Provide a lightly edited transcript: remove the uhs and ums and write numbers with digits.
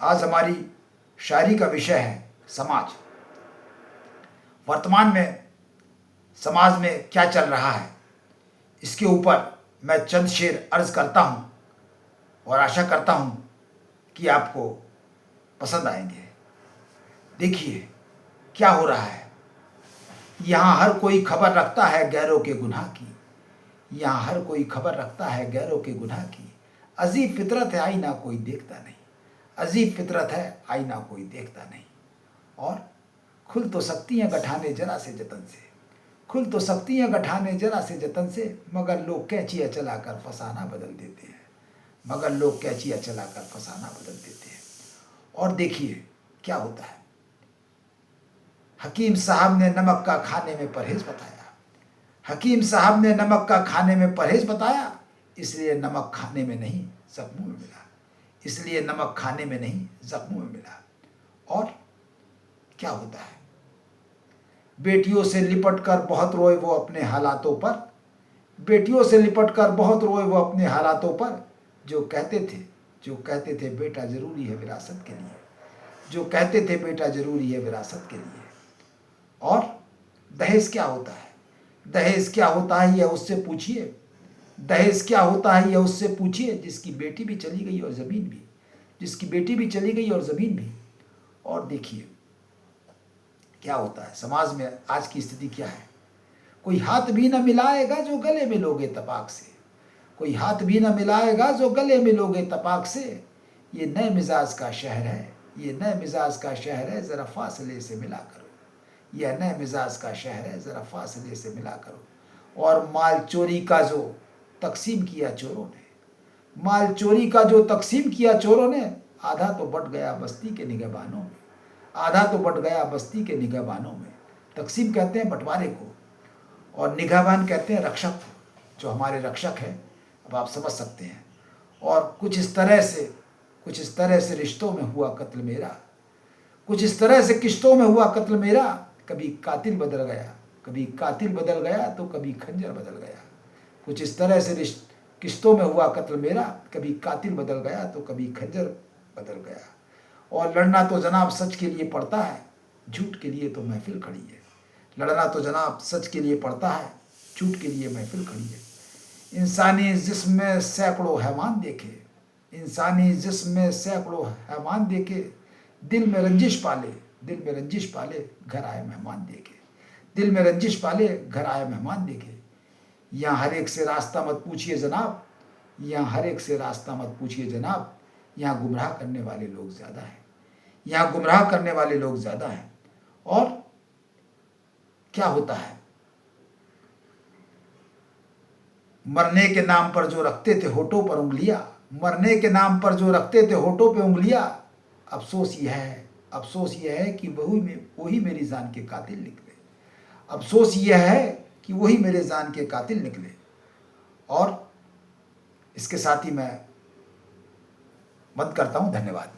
आज हमारी शायरी का विषय है समाज। वर्तमान में समाज में क्या चल रहा है, इसके ऊपर मैं चंद शेर अर्ज करता हूँ और आशा करता हूँ कि आपको पसंद आएंगे। देखिए क्या हो रहा है। यहाँ हर कोई खबर रखता है गैरों के गुनाह की, यहाँ हर कोई खबर रखता है गैरों के गुनाह की। अजीब फितरत है आईना कोई देखता नहीं, अजीब फितरत है आईना कोई देखता नहीं। और खुल तो सकती हैं गठाने जरा से जतन से, खुल तो सकती हैं गठाने जरा से जतन से, मगर लोग कैंचियाँ चलाकर फसाना बदल देते हैं, मगर लोग कैंचियाँ चलाकर फसाना बदल देते हैं। और देखिए क्या होता है। हकीम साहब ने नमक का खाने में परहेज बताया, हकीम साहब ने नमक का खाने में परहेज बताया, इसलिए नमक खाने में नहीं जख्मों में मिला, इसलिए नमक खाने में नहीं जख्मों में मिला। और क्या होता है। बेटियों से लिपट कर बहुत रोए वो अपने हालातों पर, बेटियों से लिपट कर बहुत रोए वो अपने हालातों पर, जो कहते थे बेटा जरूरी है विरासत के लिए, जो कहते थे बेटा जरूरी है विरासत के लिए। और दहेज क्या होता है, दहेज क्या होता है यह उससे पूछिए, दहेज क्या होता है यह उससे पूछिए, जिसकी बेटी भी चली गई और ज़मीन भी, जिसकी बेटी भी चली गई और ज़मीन भी। और देखिए क्या होता है। समाज में आज की स्थिति क्या है। कोई हाथ भी न मिलाएगा जो गले मिलोगे तपाक से, कोई हाथ भी न मिलाएगा जो गले मिलोगे तपाक से। ये नए मिजाज का शहर है, ये नए मिजाज का शहर है, ज़रा फासले से मिला करो, यह नए मिजाज का शहर है, ज़रा फासले से मिला करो। और माल चोरी का जो तकसीम किया चोरों ने, माल चोरी का जो तकसीम किया चोरों ने, आधा तो बट गया बस्ती के निगहबानों में, आधा तो बट गया बस्ती के निगहबानों में। तकसीम कहते हैं बंटवारे को, और निगहबान कहते हैं रक्षक को, जो हमारे रक्षक हैं। अब आप समझ सकते हैं। और कुछ इस तरह से रिश्तों में हुआ कत्ल मेरा, कुछ इस तरह से किश्तों में हुआ कत्ल मेरा। कभी कातिल बदल गया, कभी कातिल बदल गया तो कभी खंजर बदल गया। कुछ इस तरह से किश्तों में हुआ कत्ल मेरा, कभी कातिल बदल गया तो कभी खंजर बदल गया। और लड़ना तो जनाब सच के लिए पड़ता है, झूठ के लिए तो महफिल खड़ी है। लड़ना तो जनाब सच के लिए पड़ता है, झूठ के लिए महफिल खड़ी है। इंसानी जिस्म में सैकड़ों हैवान देखे, इंसानी जिस्म में सैकड़ों हैवान देखे, दिल में रंजिश पाले, दिल में रंजिश पाले घर आए मेहमान देखे, दिल में रंजिश पाले घर आए मेहमान देखे। यहाँ हर एक से रास्ता मत पूछिए जनाब, यहाँ हर एक से रास्ता मत पूछिए जनाब, यहाँ गुमराह करने वाले लोग ज़्यादा हैं, यहाँ गुमराह करने वाले लोग ज़्यादा हैं। और क्या होता है। मरने के नाम पर जो रखते थे होठों पर उंगलियां, मरने के नाम पर जो रखते थे होठों पे उंगलियां, अफसोस यह है कि वही मेरी जान के कातिल निकले, अफसोस यह है कि वही मेरे जान के कातिल निकले। और इसके साथ ही मैं बंद करता हूं। धन्यवाद।